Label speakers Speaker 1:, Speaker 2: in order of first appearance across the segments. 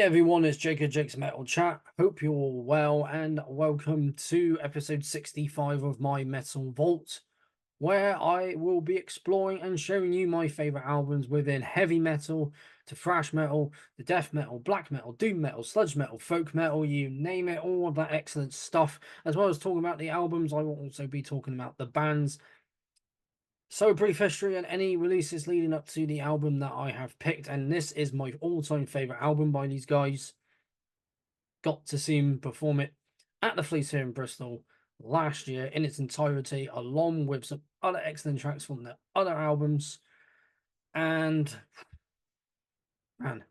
Speaker 1: everyone, it's Jake's Metal Chat. Hope you're all well and welcome to episode 65 of my Metal Vault, where I will be exploring and showing you my favorite albums within heavy metal to thrash metal, to death metal, black metal, doom metal, sludge metal, folk metal, you name it, all of that excellent stuff. As well as talking about the albums, I will also be talking about the bands. So, a brief history and any releases leading up to the album that I have picked, and this is my all-time favorite album by these guys. Got to see him perform it at the Fleece here in Bristol last year in its entirety, along with some other excellent tracks from their other albums. And man,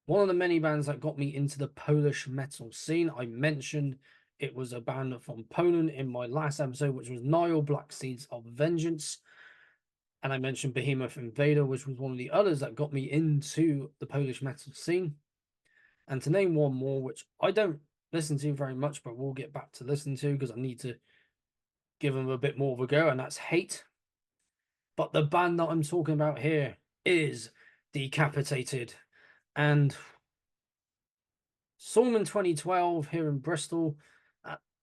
Speaker 1: one of the many bands that got me into the Polish metal scene. I mentioned it was a band from Poland in my last episode, which was Nile Black Seeds of Vengeance. And I mentioned Behemoth Invader, which was one of the others that got me into the Polish metal scene. And to name one more, which I don't listen to very much, but we'll get back to listen to because I need to give them a bit more of a go, and that's Hate. But the band that I'm talking about here is Decapitated. And saw them in 2012 here in Bristol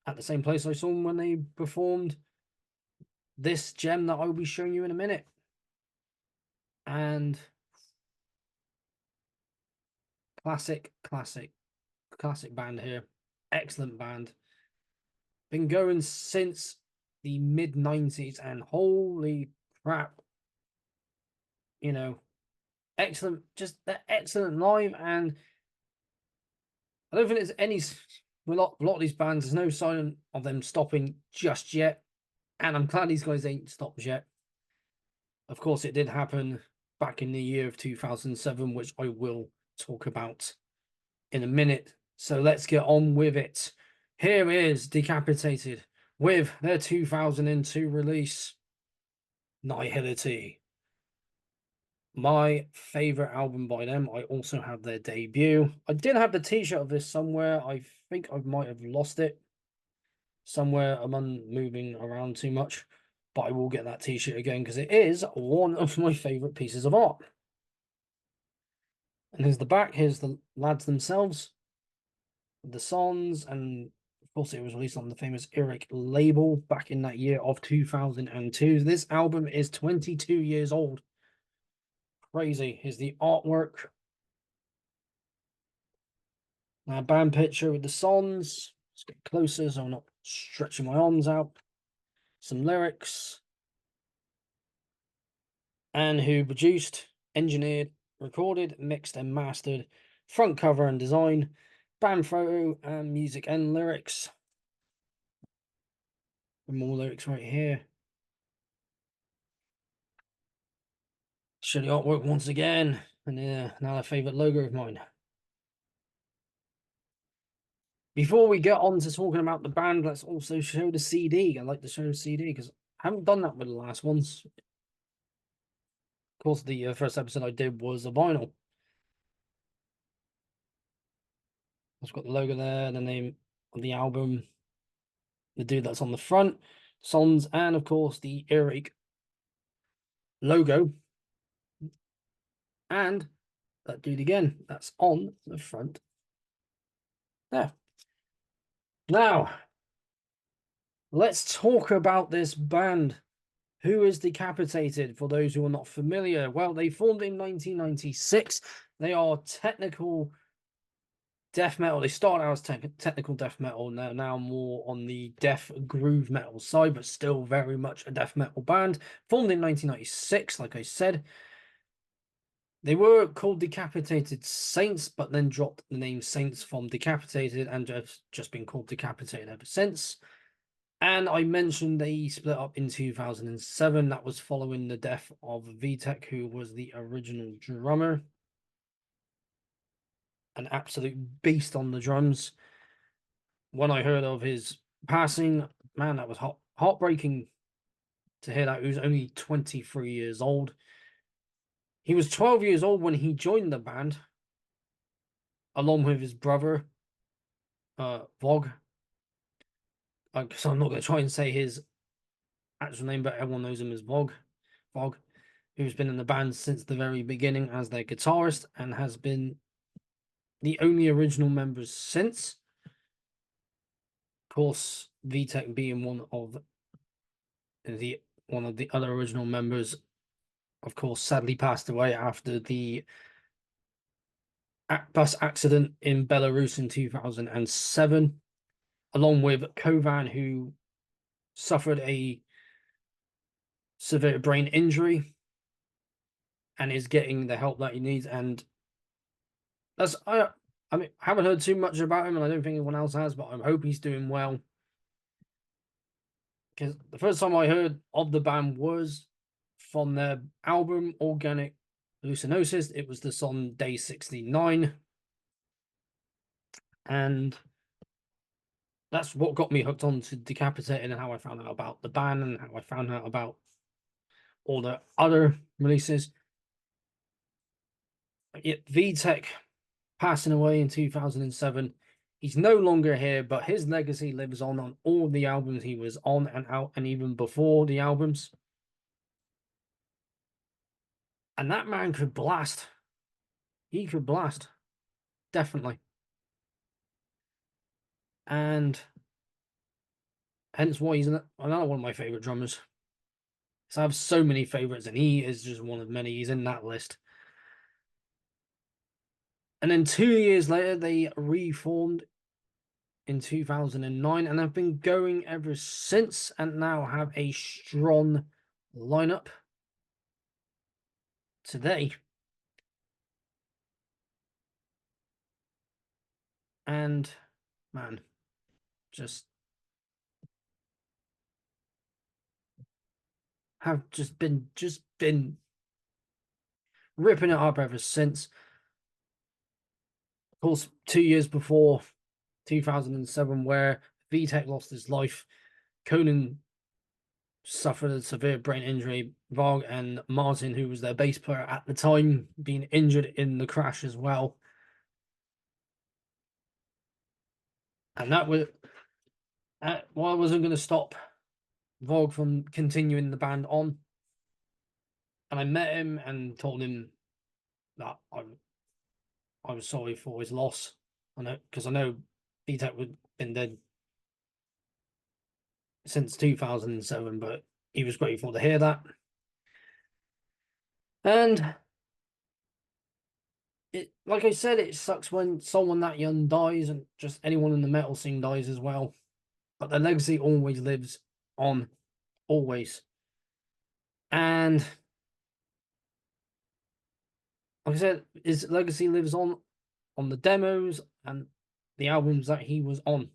Speaker 1: at the same place I saw them when they performed this gem that I will be showing you in a minute. And classic band here. Excellent band. Been going since the mid-90s, and holy crap. You know, excellent, just excellent live. And I don't think there's any, a lot of these bands, there's no sign of them stopping just yet. And I'm glad these guys ain't stopped yet. Of course, it did happen back in the year of 2007, which I will talk about in a minute. So let's get on with it. Here is Decapitated with their 2002 release, Nihility. My favorite album by them. I also have their debut. I did have the t-shirt of this somewhere. I think I might have lost it somewhere among moving around too much, but I will get that t-shirt again because it is one of my favorite pieces of art. And here's the back. Here's the lads themselves, the songs, and of course it was released on the famous Eric label back in that year of 2002. This album is 22 years old. Crazy. Here's the artwork. Now, band picture with the songs. Let's get closer so I'm not stretching my arms out. Some lyrics. And who produced, engineered, recorded, mixed, and mastered. Front cover and design. Band photo and music and lyrics. And more lyrics right here. Show the artwork once again. And another favourite logo of mine. Before we get on to talking about the band, let's also show the CD. I like to show the CD because I haven't done that with the last ones. Of course, the first episode I did was a vinyl. It's got the logo there, the name of the album, the dude that's on the front, songs, and of course the Eric logo. And that dude again, that's on the front there. Now, let's talk about this band. Who is Decapitated, for those who are not familiar? Well, they formed in 1996. They are technical death metal. They started out as technical death metal, now more on the death groove metal side, but still very much a death metal band. Formed in 1996, like I said. They were called Decapitated Saints, but then dropped the name Saints from Decapitated and just been called Decapitated ever since. And I mentioned they split up in 2007. That was following the death of Vitek, who was the original drummer. An absolute beast on the drums. When I heard of his passing, man, that was heartbreaking to hear that. He was only 23 years old. He was 12 years old when he joined the band, along with his brother, Vog. So I'm not going to try and say his actual name, but everyone knows him as Vog, who's been in the band since the very beginning as their guitarist and has been the only original members since. Of course, VTech being one of the other original members, of course, sadly passed away after the bus accident in Belarus in 2007, along with Kovan, who suffered a severe brain injury and is getting the help that he needs. And I mean, I haven't heard too much about him, and I don't think anyone else has, but I hope he's doing well. Because the first time I heard of the band was from their album Organic Hallucinosis. It was the song Day 69. And that's what got me hooked on to Decapitated, and how I found out about the band and how I found out about all the other releases. Yet VTech passing away in 2007. He's no longer here, but his legacy lives on all the albums he was on and out, and even before the albums. And that man could blast. He could blast. Definitely. And hence why he's another one of my favorite drummers. So I have so many favorites, and he is just one of many. He's in that list. And then 2 years later, they reformed in 2009, and have been going ever since, and now have a strong lineup today. And man, just have just been ripping it up ever since. Of course, 2 years before 2007, where VTech lost his life, Conan suffered a severe brain injury. Varg and Martin, who was their bass player at the time, being injured in the crash as well. And that was well, I wasn't going to stop Varg from continuing the band on. And I met him and told him that I was sorry for his loss. I know, because I know VTech had been dead since 2007, but he was grateful to hear that. And like I said, it sucks when someone that young dies, and just anyone in the metal scene dies as well. But their legacy always lives on, always. And like I said, his legacy lives on the demos and the albums that he was on.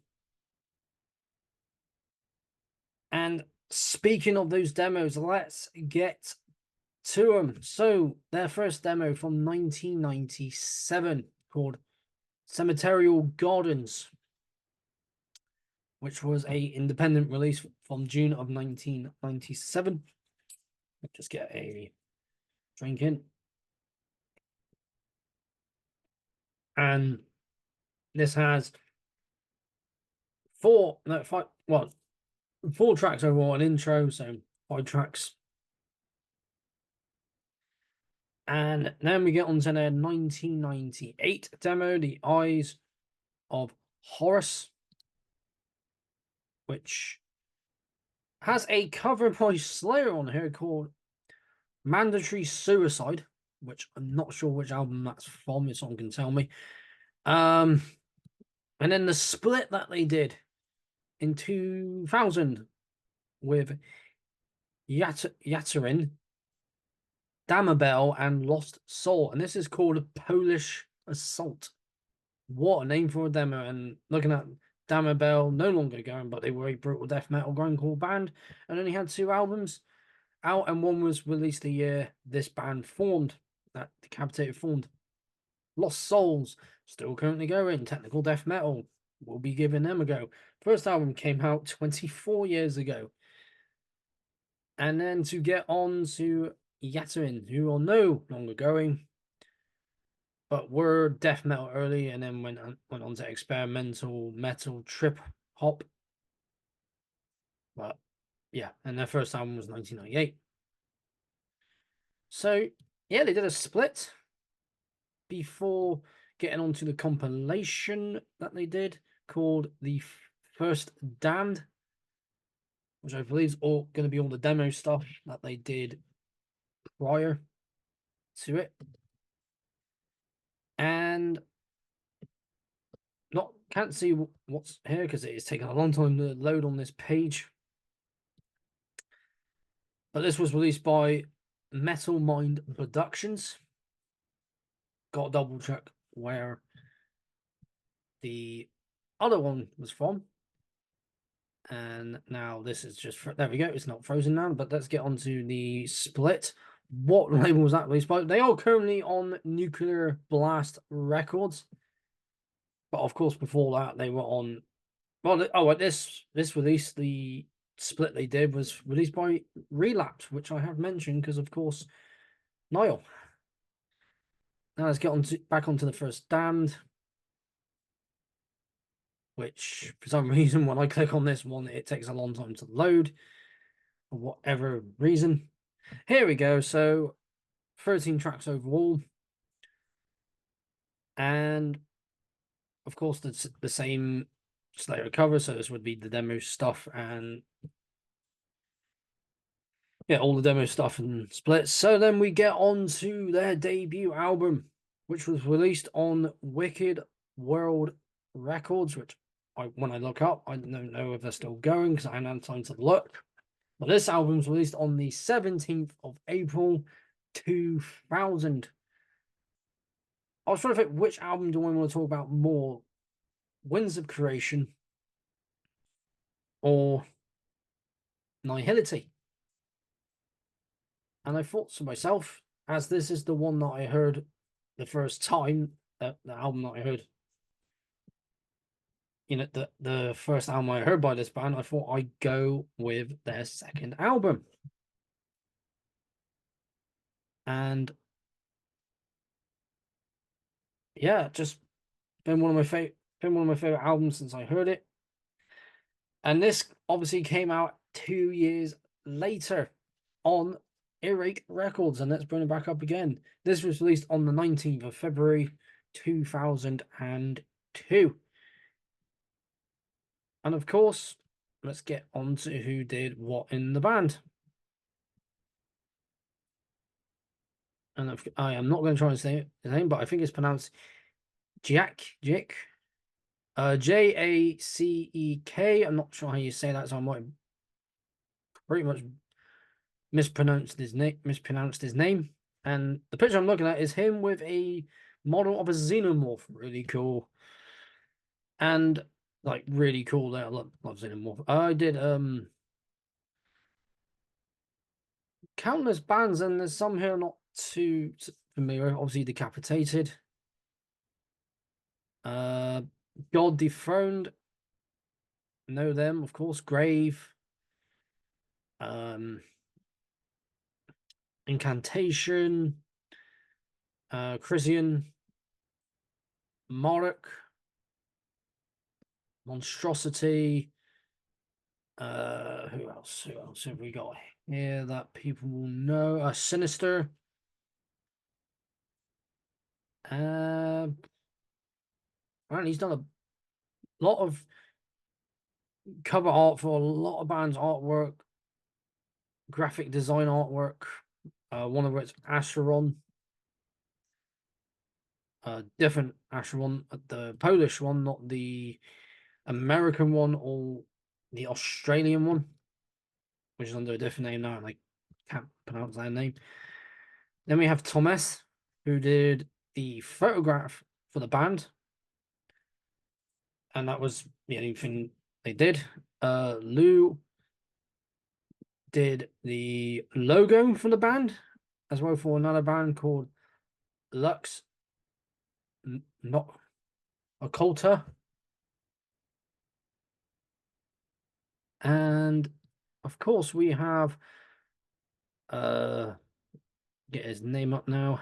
Speaker 1: And speaking of those demos, let's get to them. So their first demo from 1997, called Cemeterial Gardens, which was a independent release from June of 1997. Just get a drink in. And this has four tracks overall, an intro, so 5 tracks. And then we get on to their 1998 demo, The Eyes of Horus, which has a cover by Slayer on here called Mandatory Suicide, which I'm not sure which album that's from, if someone can tell me. And then the split that they did in 2000 with Yatterin, Damabel, and Lost Soul. And this is called Polish Assault. What a name for a demo. And looking at Damabel, no longer going, but they were a brutal death metal grindcore band and only had 2 albums out, and one was released the year this band formed, that Decapitated formed. Lost Souls, still currently going, technical death metal. We'll be giving them a go. First album came out 24 years ago. And then to get on to Yatterin, who are no longer going, but were death metal early, and then went on to experimental metal trip hop. But yeah, and their first album was 1998. So yeah, they did a split before getting on to the compilation that they did called The First Damned, which I believe is all going to be all the demo stuff that they did prior to it. And can't see what's here because it is taking a long time to load on this page. But this was released by Metal Mind Productions. Got to double check where the other one was from. And now this is just, there we go, it's not frozen now, but let's get on to the split. What label was that released by? They are currently on Nuclear Blast Records. But of course, before that, they were on, well, this release, the split they did was released by Relapse, which I have mentioned because, of course, Niall. Now let's get back onto the First Damned, which for some reason, when I click on this one, it takes a long time to load for whatever reason. Here we go. So 13 tracks overall. And of course, the same Slayer cover. So this would be the demo stuff and yeah, all the demo stuff and splits. So then we get on to their debut album, which was released on Wicked World Records, which when I look up, I don't know if they're still going because I haven't had time to look. But this album was released on the 17th of April, 2000. I was trying to think which album do I want to talk about more, Winds of Creation or Nihility. And I thought to myself, as this is the one that I heard the first time, the album that I heard, the first album I heard by this band, I thought I'd go with their second album. And yeah, just been one of my favorite albums since I heard it. And this obviously came out 2 years later on Earache Records, and let's bring it back up again. This was released on the 19th of February 2002. And of course, let's get on to who did what in the band. And I am not going to try and say his name, but I think it's pronounced Jack. Jaceek. I'm not sure how you say that, so I might have pretty much mispronounced his name. And the picture I'm looking at is him with a model of a xenomorph. Really cool. And like really cool there. I love xenomorph. I did countless bands, and there's some here not too familiar. Obviously Decapitated. God Dethroned. Know them, of course. Grave. Incantation. Chrysian. Morok. Monstrosity. Who else have we got here that people will know? Sinister. And he's done a lot of cover art for a lot of bands, artwork, graphic design artwork. One of which Acheron. Different Acheron, the Polish one, not the American one or the Australian one, which is under a different name now, and I can't pronounce that name. Then we have Thomas, who did the photograph for the band, and that was the only thing they did. Lou did the logo for the band as well for another band called Lux Not Occulta. And of course we have get his name up now.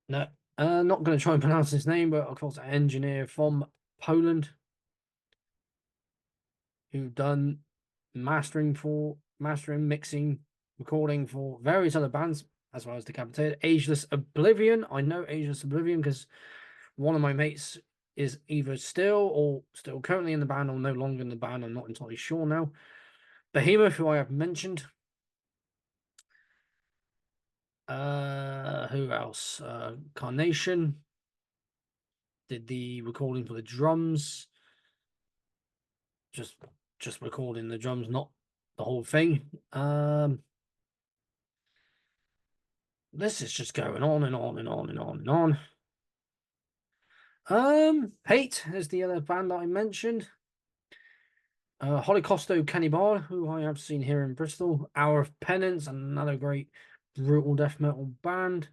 Speaker 1: No, not going to try and pronounce his name, but of course, an engineer from Poland who done mastering, mixing, recording for various other bands. as well as Decapitated. Ageless Oblivion. I know Ageless Oblivion because one of my mates is either still currently in the band or no longer in the band. I'm not entirely sure now. Behemoth, who I have mentioned. Who else? Carnation did the recording for the drums. Just recording the drums, not the whole thing. This is just going on and on and on and on and on. Hate is the other band that I mentioned. Holocausto Cannibal, who I have seen here in Bristol. Hour of Penance, another great brutal death metal band.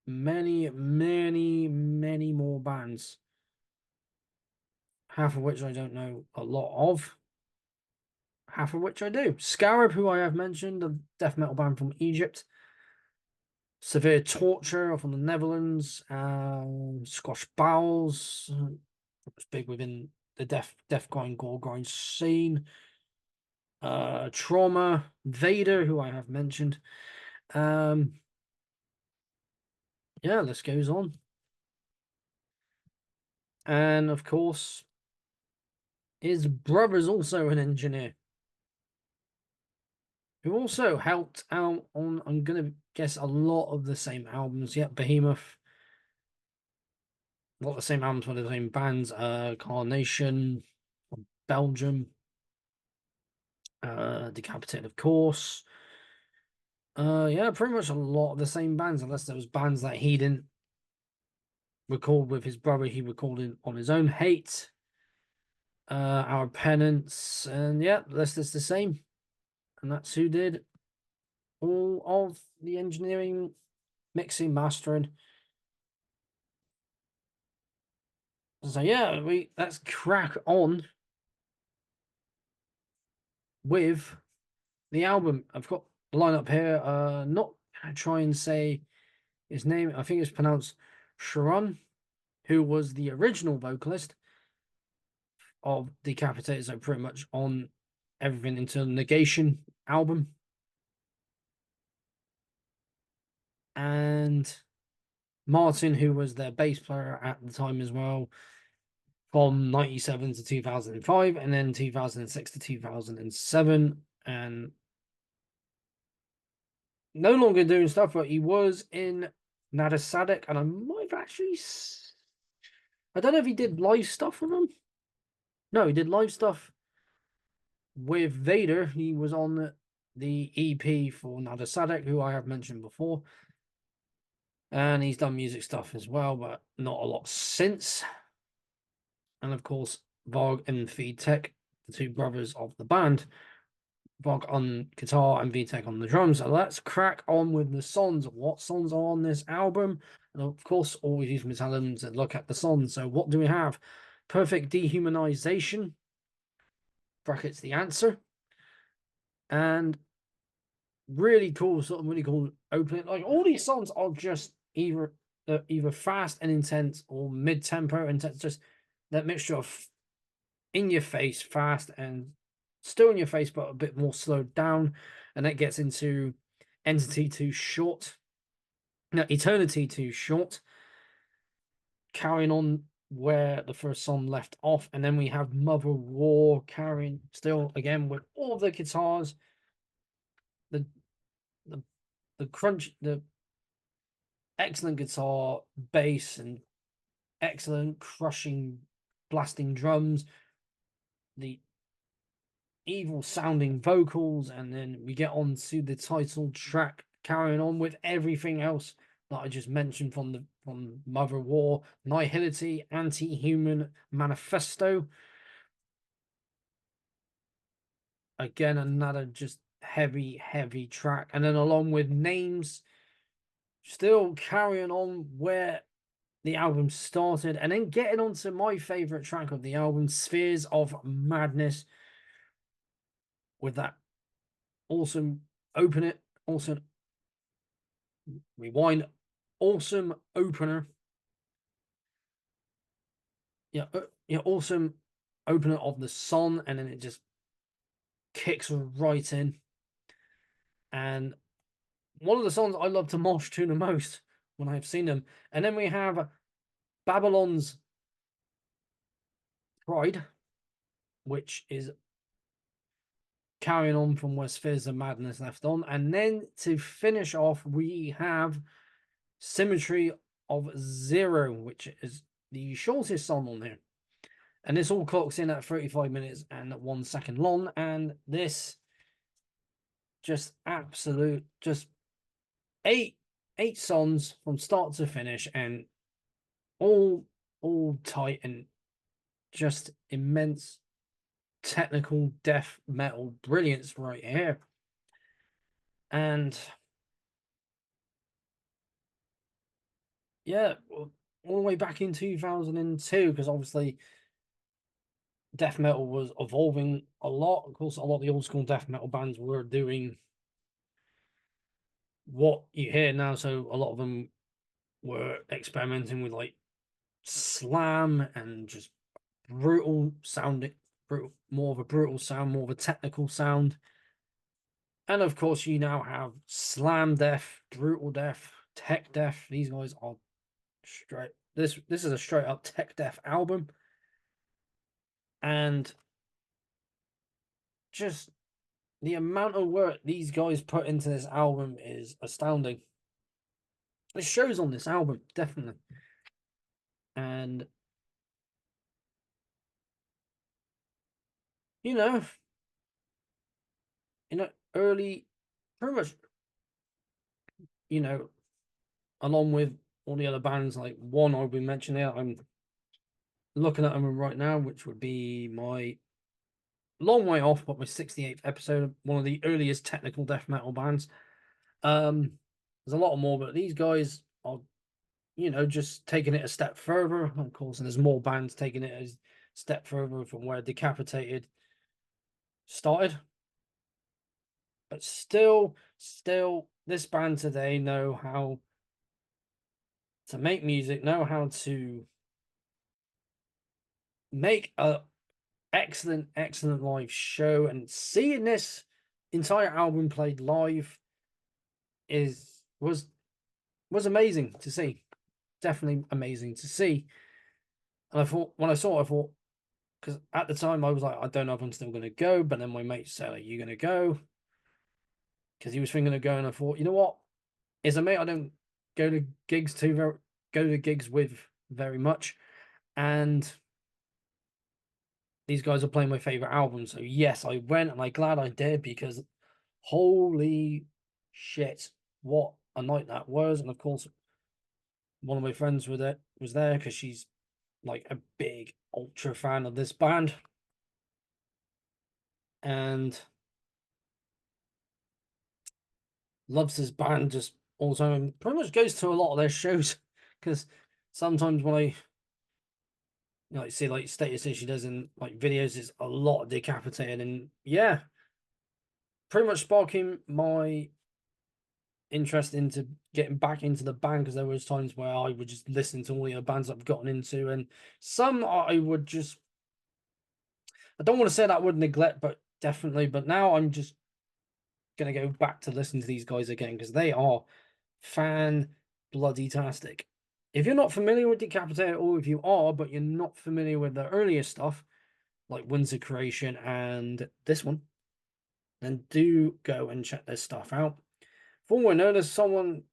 Speaker 1: Many more bands. Half of which I don't know a lot of. Half of which I do. Scarab, who I have mentioned, a death metal band from Egypt. Severe Torture from the Netherlands. Squash Bowels, it's big within the death grind, gore grind scene. Trauma, Vader, who I have mentioned. Yeah, this goes on. And of course, his brother's also an engineer who also helped out on, I'm gonna guess, a lot of the same albums. Yeah, Behemoth. A lot of the same albums for the same bands. Carnation from Belgium. Decapitated, of course. Yeah, pretty much a lot of the same bands, unless there was bands that he didn't record with his brother, he recorded on his own. Hate, Our Penance, and yeah, the list is the same. And that's who did all of the engineering, mixing, mastering. So yeah, let's crack on with the album. I've got the lineup here. Not gonna try and say his name. I think it's pronounced Sharon, who was the original vocalist of Decapitated, so pretty much on everything until the Negation album. And Martin, who was their bass player at the time as well, from 97 to 2005, and then 2006 to 2007. And no longer doing stuff, but he was in Nada Sadek, and I might have actually. I don't know if he did live stuff with him. No, he did live stuff with Vader. He was on the EP for Nada Sadek, who I have mentioned before. And he's done music stuff as well, but not a lot since. And of course, Varg and Vitek, the two brothers of the band. Varg on guitar and Vitek on the drums. So let's crack on with the songs. What songs are on this album? And of course, always use Metallium to look at the songs. So what do we have? Perfect Dehumanization, brackets the answer. And really cool, really cool opening. Like all these songs are just either fast and intense or mid-tempo intense. Just that mixture of in your face, fast and still in your face, but a bit more slowed down. And that gets into Entity Too Short. Now, Eternity Too Short. Carrying on where the first song left off, and then we have Mother War carrying still again with all the guitars, the crunch, the excellent guitar, bass, and excellent crushing, blasting drums, the evil sounding vocals, and then we get on to the title track, carrying on with everything else that I just mentioned from Mother War, Nihility, Anti-Human Manifesto. Again, another just heavy track, and then along with Names, still carrying on where the album started, and then getting on to my favorite track of the album, Spheres of Madness, with that awesome rewind, awesome opener. Yeah, awesome opener of the song, and then it just kicks right in. And one of the songs I love to mosh to the most when I've seen them. And then we have Babylon's Pride, which is carrying on from where Spheres of Madness left on. And then to finish off, we have Symmetry of Zero, which is the shortest song on here. And this all clocks in at 35 minutes and 1 second long. And this just absolute, just eight songs from start to finish, and all tight and just immense technical death metal brilliance right here. And yeah, all the way back in 2002, because obviously death metal was evolving a lot. Of course, a lot of the old school death metal bands were doing what you hear now, so a lot of them were experimenting with like slam and just brutal sounding, more of a brutal sound, more of a technical sound. And of course, you now have slam death, brutal death, tech death. These guys are straight. This is a straight up tech death album, and just the amount of work these guys put into this album is astounding. It shows on this album, definitely. And you know, early, pretty much, along with all the other bands, like one I've been mentioning there, I'm looking at them right now, which would be my long way off, but my 68th episode, one of the earliest technical death metal bands. There's a lot more, but these guys are, just taking it a step further, of course, and there's more bands taking it a step further from where Decapitated started. But still, this band today know how to make music, know how to make a excellent live show, and seeing this entire album played live was amazing to see. Definitely amazing to see. And I thought, when I saw it, I thought, because at the time I was like, I don't know if I'm still going to go, but then my mate said, are you going to go? Because he was thinking of going. I thought, you know what, as a mate I don't go to gigs with very much, and these guys are playing my favorite album, so yes, I went, and I'm glad I did, because holy shit, what a night that was. And of course, one of my friends was there because she's like a big ultra fan of this band, and loves this band just also, and pretty much goes to a lot of their shows, because sometimes when I see like statuses she does in like videos, it's a lot of Decapitated, and yeah, pretty much sparking my interest into getting back into the band, because there was times where I would just listen to all the other bands I've gotten into, and some I would just, I don't want to say that I would neglect, but definitely, but now I'm just gonna go back to listen to these guys again, because they are fan bloody tastic. If you're not familiar with Decapitated, or if you are but you're not familiar with the earlier stuff like Windsor Creation and this one, then do go and check this stuff out. For all I know, there's someone,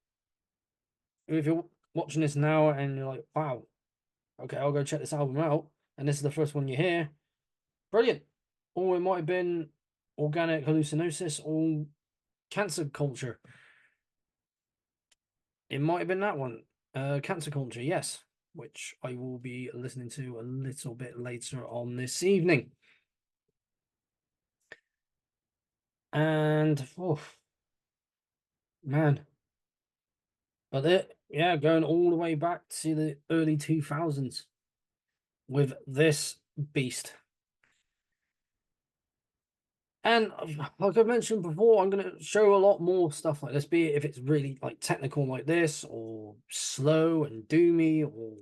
Speaker 1: if you're watching this now and you're like, wow, okay, I'll go check this album out, and this is the first one you hear, brilliant. Or it might have been Organic Hallucinosis or Cancer Culture. It might have been that one, Cancer Culture, yes, which I will be listening to a little bit later on this evening. And oh man, but yeah, going all the way back to the early 2000s with this beast. And like I mentioned before, I'm going to show a lot more stuff like this, be it if it's really like technical like this, or slow and doomy, or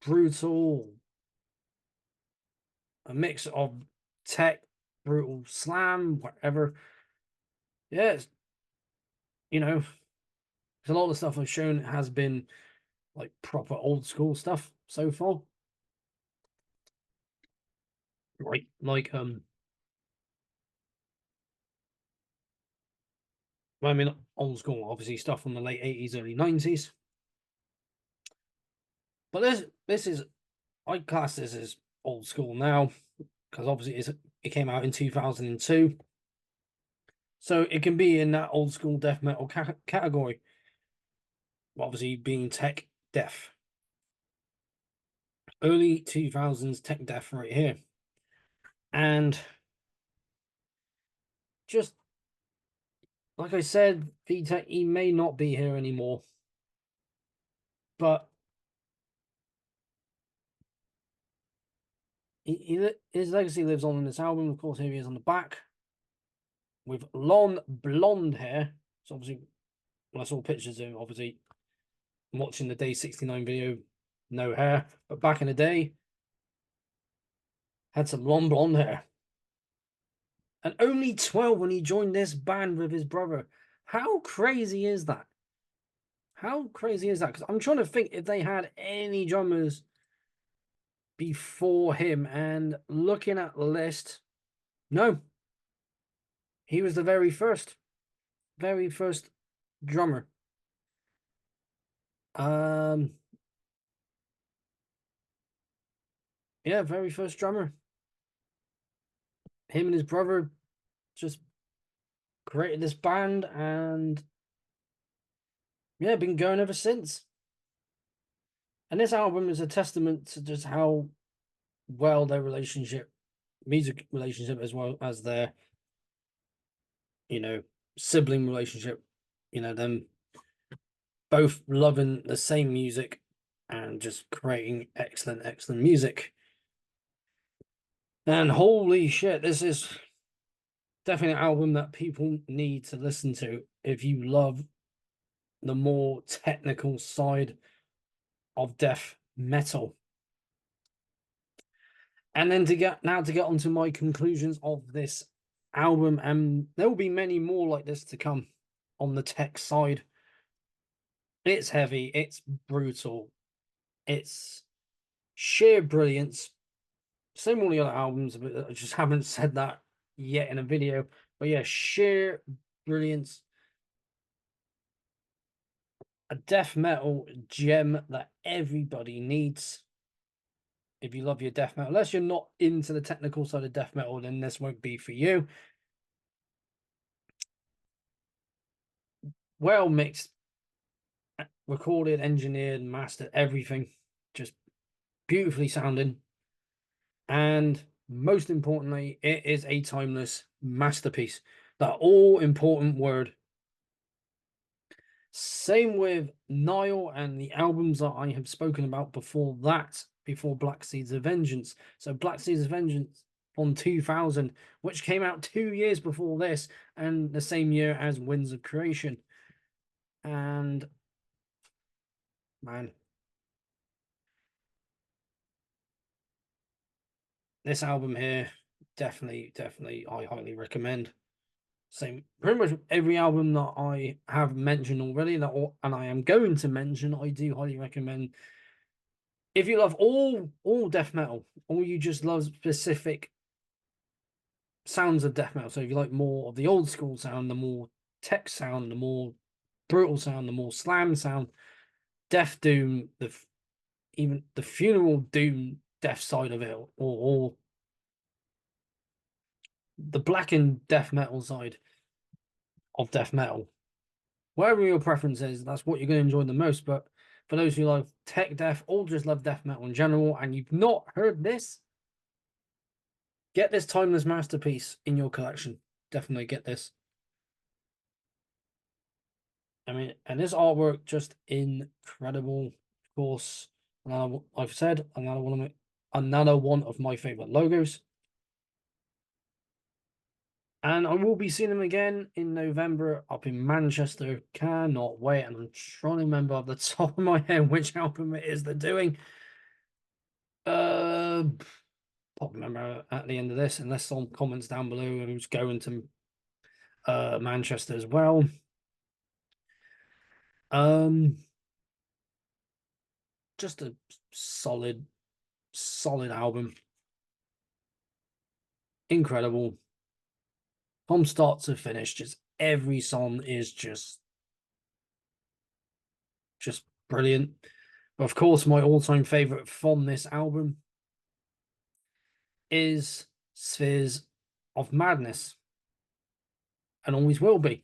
Speaker 1: brutal, a mix of tech, brutal slam, whatever. Yeah, there's a lot of stuff I've shown has been like proper old school stuff so far. Right, like I mean old school, obviously stuff from the late 80s, early 90s. But this is I class this as old school now, because obviously it came out in 2002. So it can be in that old school death metal category. Obviously being tech death. Early 2000s tech death right here. And just like I said, VTech, he may not be here anymore. But his legacy lives on in this album. Of course, here he is on the back with long blonde hair. So obviously, when I saw pictures of him, obviously, watching the Day 69 video, no hair. But back in the day, had some long blonde hair. And only 12 when he joined this band with his brother. How crazy is that? How crazy is that? Because I'm trying to think if they had any drummers before him, and looking at the list, no. He was the very first drummer. Yeah, very first drummer. Him and his brother just created this band, and yeah, been going ever since. And this album is a testament to just how well their music relationship, as well as their, sibling relationship, them both loving the same music and just creating excellent music. And holy shit, this is definitely an album that people need to listen to if you love the more technical side of death metal. And then to get onto my conclusions of this album, and there will be many more like this to come on the tech side. It's heavy, it's brutal, it's sheer brilliance. Same all the other albums, but I just haven't said that yet in a video. But yeah, sheer brilliance. A death metal gem that everybody needs. If you love your death metal, unless you're not into the technical side of death metal, then this won't be for you. Well mixed, recorded, engineered, mastered, everything. Just beautifully sounding. And most importantly, it is a timeless masterpiece. That all important word. Same with Nile and the albums that I have spoken about before that, before Black Seeds of Vengeance. So Black Seeds of Vengeance on 2000, which came out 2 years before this, and the same year as Winds of Creation. And man, this album here, definitely, I highly recommend. Same, pretty much every album that I have mentioned already, and I am going to mention, I do highly recommend. If you love all death metal, or you just love specific sounds of death metal, so if you like more of the old school sound, the more tech sound, the more brutal sound, the more slam sound, death doom, even the funeral doom death side of it, or the blackened death metal side of death metal, whatever your preference is, that's what you're going to enjoy the most. But for those who love tech death or just love death metal in general, and you've not heard this, get this timeless masterpiece in your collection. Definitely get this. I mean, and this artwork, just incredible. Of course, I've said another one of my favorite logos. And I will be seeing them again in November up in Manchester. Cannot wait. And I'm trying to remember off the top of my head which album it is they're doing. pop a member at the end of this, unless someone comments down below who's going to Manchester as well. Just a solid album. Incredible. From start to finish, just every song is just brilliant. But of course, my all-time favorite from this album is Spheres of Madness, and always will be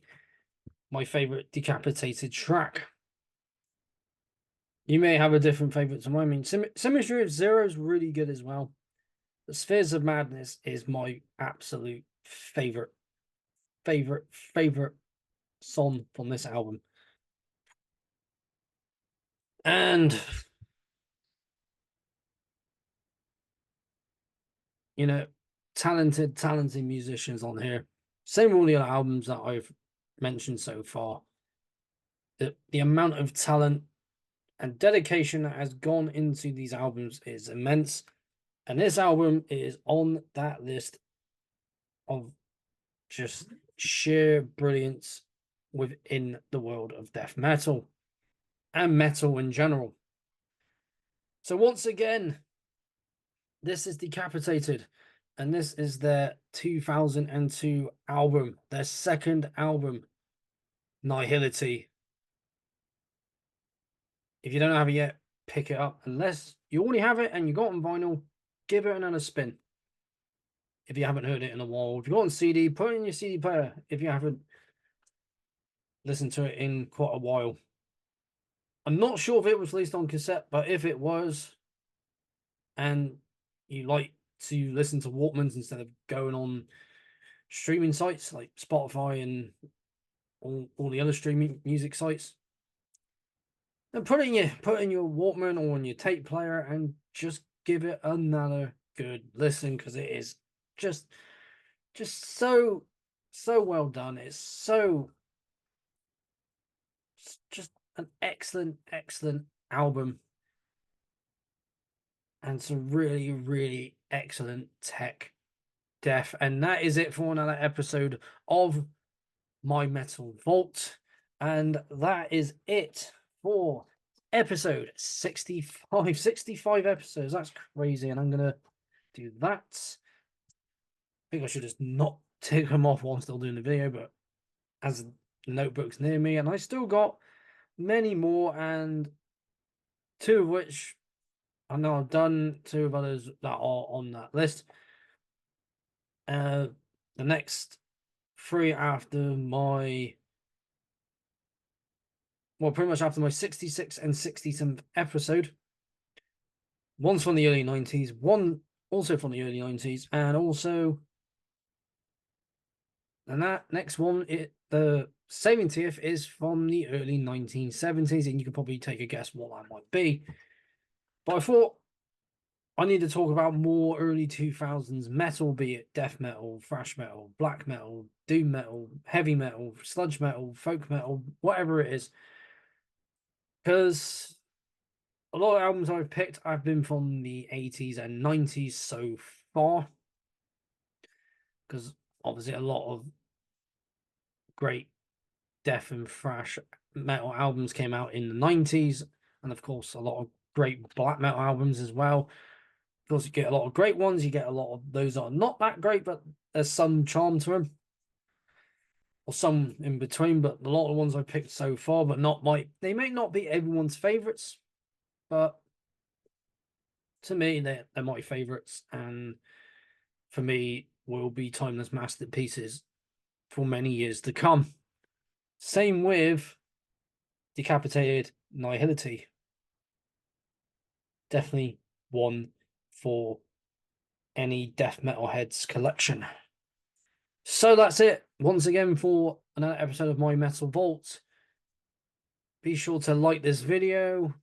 Speaker 1: my favorite Decapitated track. You may have a different favorite to mine. I mean, Symmetry of Zero is really good as well. The Spheres of Madness is my absolute favorite song from this album. And you know, talented musicians on here. Same with all the other albums that I've mentioned so far. The amount of talent and dedication that has gone into these albums is immense. And this album is on that list of just sheer brilliance within the world of death metal and metal in general. So once again, this is Decapitated, and this is their 2002 album, their second album, Nihility. If you don't have it yet, pick it up. Unless you already have it and you got it on vinyl, give it another spin. If you haven't heard it in a while, if you got on CD, put it in your CD player. If you haven't listened to it in quite a while, I'm not sure if it was released on cassette, but if it was, and you like to listen to Walkmans instead of going on streaming sites like Spotify and all the other streaming music sites, then put in your Walkman or on your tape player and just give it another good listen, because it is just so well done. It's just an excellent album, and some really excellent tech death. And that is it for another episode of My Metal Vault, and that is it for episode 65 episodes. That's crazy. And I'm gonna do that. I think I should just not take them off while I'm still doing the video, but as the notebook's near me, and I still got many more, and two of which I know I've done, two of others that are on that list. The next three after my, well, pretty much after my 66th and 67th episode. One's from the early 90s, one also from the early 90s, and also, and that next one, the 70th, is from the early 1970s, and you can probably take a guess what that might be. But I thought I need to talk about more early 2000s metal, be it death metal, thrash metal, black metal, doom metal, heavy metal, sludge metal, folk metal, whatever it is. Because a lot of albums I've picked have been from the 80s and 90s so far. Because obviously a lot of great death and thrash metal albums came out in the 90s. And of course, a lot of great black metal albums as well. Of course, you get a lot of great ones. You get a lot of those that are not that great, but there's some charm to them. Or some in between, but a lot of the ones I picked so far, but they may not be everyone's favorites, but to me, they're my favorites, and for me, will be timeless masterpieces for many years to come. Same with Decapitated, Nihility. Definitely one for any death metal heads collection. So that's it once again for another episode of My Metal Vault. Be sure to like this video,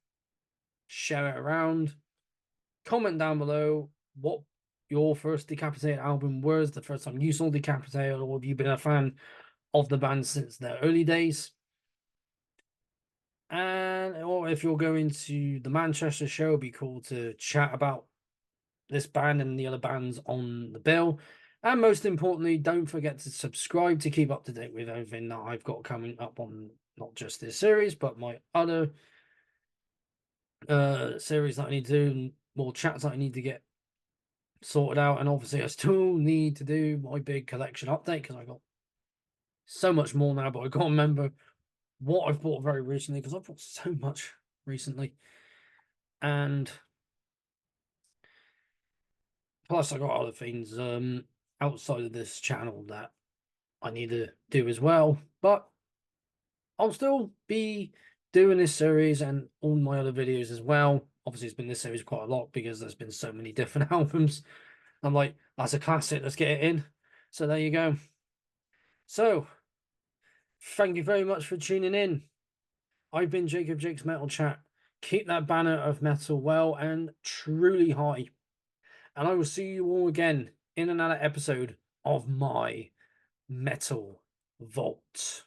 Speaker 1: share it around, comment down below what your first Decapitated album was, the first time you saw Decapitated, or have you been a fan of the band since their early days. And or if you're going to the Manchester show, it'd be cool to chat about this band and the other bands on the bill. And most importantly, don't forget to subscribe to keep up to date with everything that I've got coming up on not just this series, but my other series that I need to do, and more chats that I need to get sorted out. And obviously I still need to do my big collection update because I got so much more now, but I can't remember what I've bought very recently because I've bought so much recently. And plus I got other things outside of this channel that I need to do as well. But I'll still be doing this series and all my other videos as well. Obviously it's been this series quite a lot because there's been so many different albums. I'm like, that's a classic, let's get it in. So there you go. So thank you very much for tuning in. I've been Jake's Metal Chat. Keep that banner of metal well and truly high. And I will see you all again in another episode of my Metal Vault.